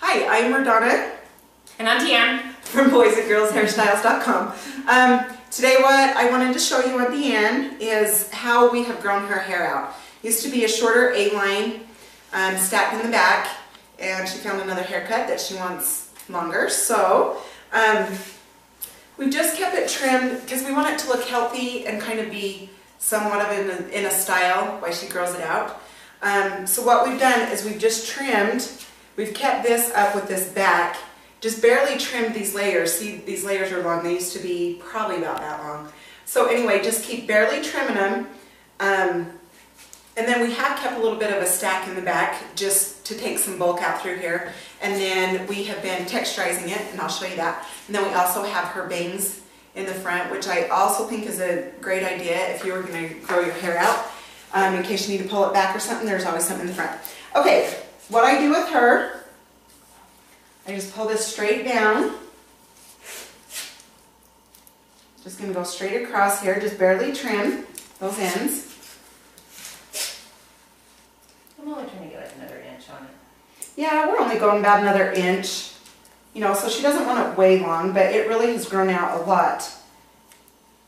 Hi, I'm Murdonna. And I'm Deanne. From boysandgirlshairstyles.com. Today what I wanted to show you at the end is how we have grown her hair out. Used to be a shorter A-line stacked in the back, and she found another haircut that she wants longer. So we've just kept it trimmed because we want it to look healthy and kind of be somewhat of in a style while she grows it out. So what we've done is we've just trimmed, we've kept this up with this back, just barely trimmed these layers. See, these layers are long. They used to be probably about that long. So anyway, just keep barely trimming them. And then we have kept a little bit of a stack in the back just to take some bulk out through here. And then we have been texturizing it, and I'll show you that. And then we also have her bangs in the front, which I also think is a great idea if you were going to grow your hair out. In case you need to pull it back or something, there's always something in the front. Okay, what I do with her, I just pull this straight down. Just going to go straight across here, just barely trim those ends. I'm only trying to get like another inch on it. Yeah, we're only going about another inch. You know, so she doesn't want it way long, but it really has grown out a lot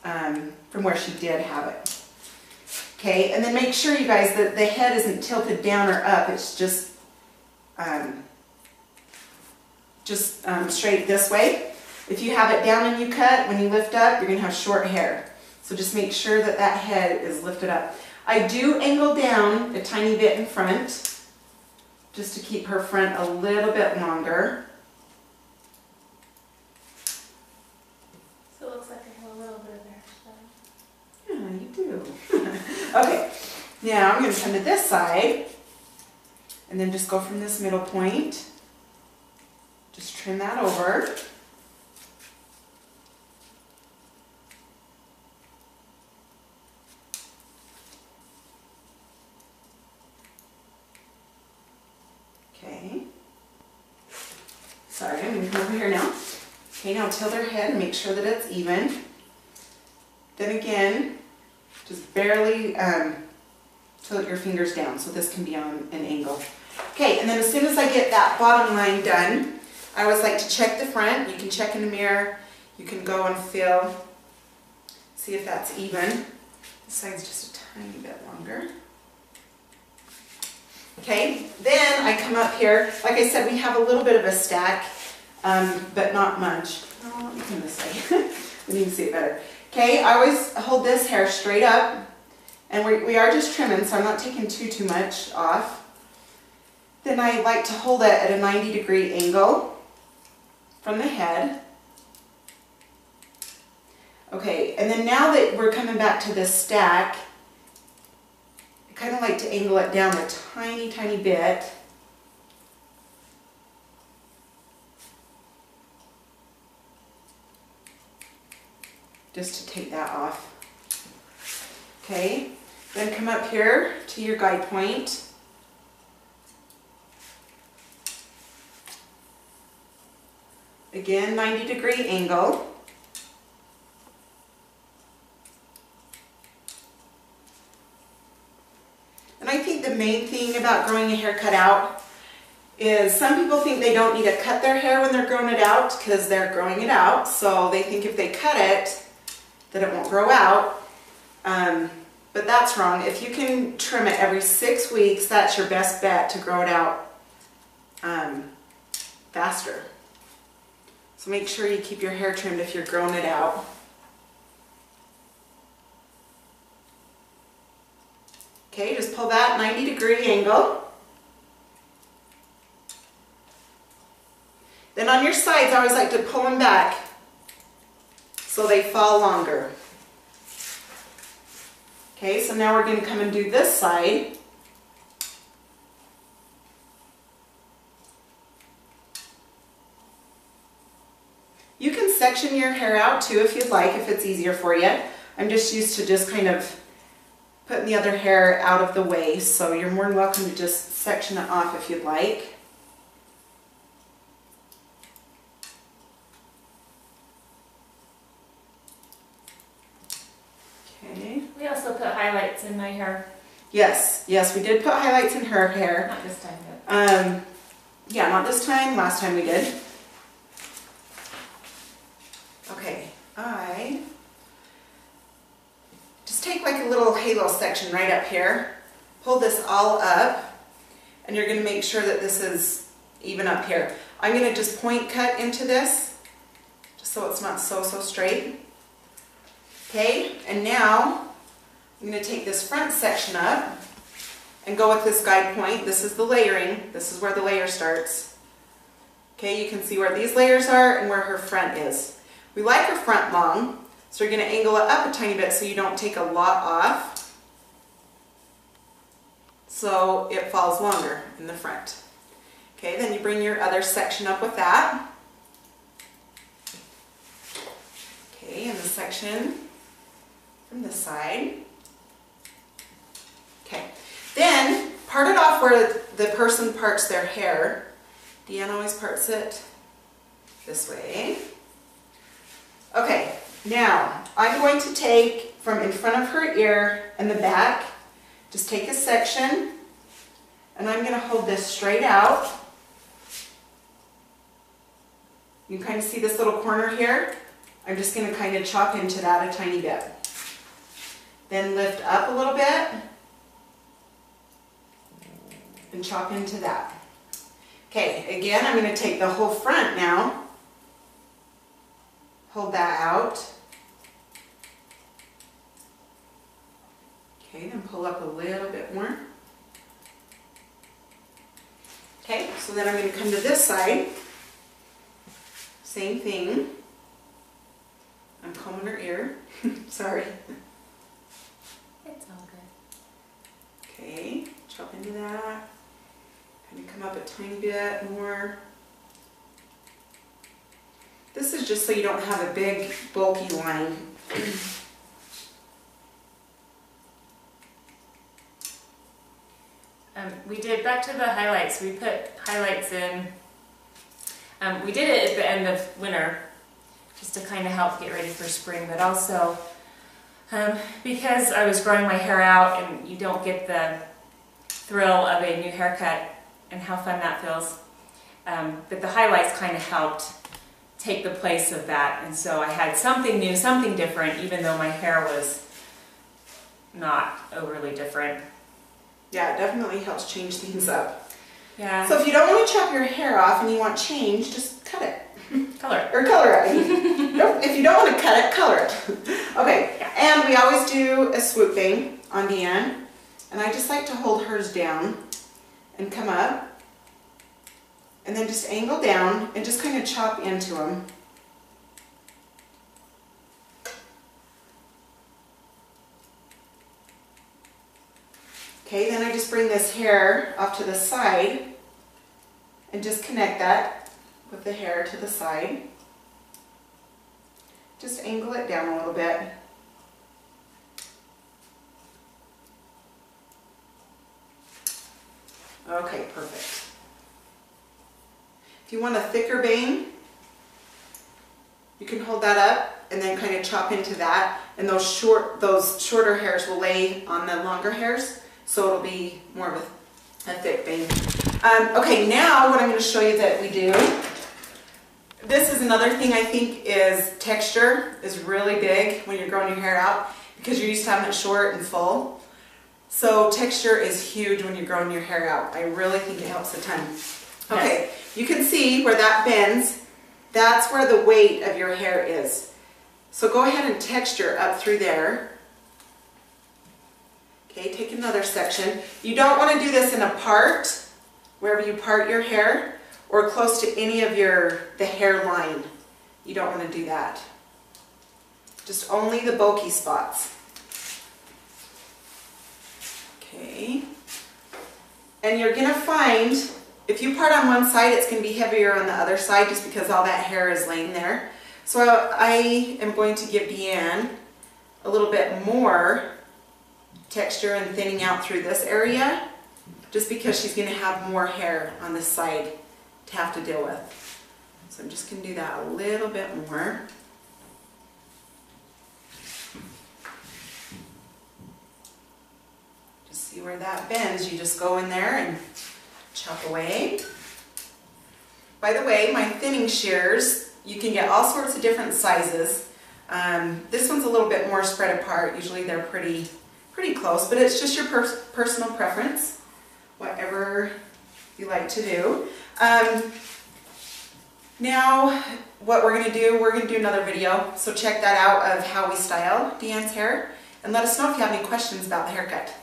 from where she did have it. Okay, and then make sure, you guys, that the head isn't tilted down or up. It's just straight this way. If you have it down and you cut, when you lift up, you're going to have short hair. So just make sure that that head is lifted up. I do angle down a tiny bit in front, just to keep her front a little bit longer. So it looks like I have a little bit of hairstyle. Yeah, you do. Okay, now I'm going to come to this side, and then just go from this middle point. Just trim that over. Okay. Sorry, I'm going to come over here now. Okay, now tilt her head and make sure that it's even. Then again, just barely tilt your fingers down so this can be on an angle. Okay, and then as soon as I get that bottom line done, I always like to check the front. You can check in the mirror. You can go and feel, see if that's even. This side's just a tiny bit longer. Okay, then I come up here. Like I said, we have a little bit of a stack, but not much. Oh, let me come this way. Then you can see it better. Okay, I always hold this hair straight up, and we are just trimming, so I'm not taking too much off. Then I like to hold it at a 90-degree angle from the head. Okay, and then now that we're coming back to this stack, I kind of like to angle it down a tiny bit. Just to take that off. Okay, then come up here to your guide point. Again, 90-degree angle. And I think the main thing about growing a haircut out is some people think they don't need to cut their hair when they're growing it out because they're growing it out. So they think if they cut it, that it won't grow out. But that's wrong. If you can trim it every 6 weeks, that's your best bet to grow it out faster. So make sure you keep your hair trimmed if you're growing it out. Okay, just pull that 90-degree angle. Then on your sides, I always like to pull them back so they fall longer. Okay, so now we're going to come and do this side. You can section your hair out too if you'd like, if it's easier for you. I'm just used to just kind of putting the other hair out of the way, so you're more than welcome to just section it off if you'd like. Okay. We also put highlights in my hair. Yes, yes, we did put highlights in her hair. Not this time, but. Yeah, not this time, last time we did. Okay, I just take like a little halo section right up here, pull this all up, and you're going to make sure that this is even up here. I'm going to just point cut into this, just so it's not so straight. Okay, and now I'm going to take this front section up and go with this guide point. This is the layering. This is where the layer starts. Okay, you can see where these layers are and where her front is. We like her front long, so you're going to angle it up a tiny bit so you don't take a lot off, so it falls longer in the front. Okay, then you bring your other section up with that. Okay, and the section from this side. Okay, then part it off where the person parts their hair. Deanne always parts it this way. Okay, now I'm going to take from in front of her ear and the back, just take a section, and I'm going to hold this straight out. You can kind of see this little corner here. I'm just going to kind of chop into that a tiny bit. Then lift up a little bit and chop into that. Okay, again, I'm going to take the whole front now, hold that out. Okay, then pull up a little bit more. Okay, so then I'm going to come to this side. Same thing. I'm combing her ear. Sorry. It's all good. Okay, chop into that. Kind of come up a tiny bit more. This is just so you don't have a big, bulky line. We did, back to the highlights, we put highlights in. We did it at the end of winter, just to kind of help get ready for spring, but also because I was growing my hair out and you don't get the thrill of a new haircut and how fun that feels. But the highlights kind of helped take the place of that, and so I had something new, something different, even though my hair was not overly different. Yeah, it definitely helps change things up. Yeah. So if you don't want to chop your hair off and you want change, just cut it. Color it. Or color it. Nope, if you don't want to cut it, color it. Okay, Yeah. and we always do a swooping on Deanne. And I just like to hold hers down and come up. And then just angle down and just kind of chop into them. Okay, then I just bring this hair off to the side and just connect that with the hair to the side. Just angle it down a little bit. Okay, perfect. If you want a thicker bang, you can hold that up and then kind of chop into that, and those shorter hairs will lay on the longer hairs, so it'll be more of a thick bang. Okay, now what I'm going to show you that we do, this is another thing I think is texture is really big when you're growing your hair out, because you're used to having it short and full. So texture is huge when you're growing your hair out. I really think it helps a ton. Okay, yes. You can see where that bends. That's where the weight of your hair is. So go ahead and texture up through there. Okay, take another section. You don't want to do this in a part, wherever you part your hair, or close to any of the hairline. You don't want to do that. Just only the bulky spots. Okay. And you're going to find, if you part on one side, it's going to be heavier on the other side just because all that hair is laying there. So I am going to give Deanne a little bit more texture and thinning out through this area, just because she's going to have more hair on this side to have to deal with. So I'm just going to do that a little bit more. Just see where that bends. You just go in there and chop away. By the way, my thinning shears, you can get all sorts of different sizes. This one's a little bit more spread apart. Usually they're pretty close, but it's just your personal preference, whatever you like to do. Now, what we're going to do another video, so check that out of how we style Deanne's hair, and let us know if you have any questions about the haircut.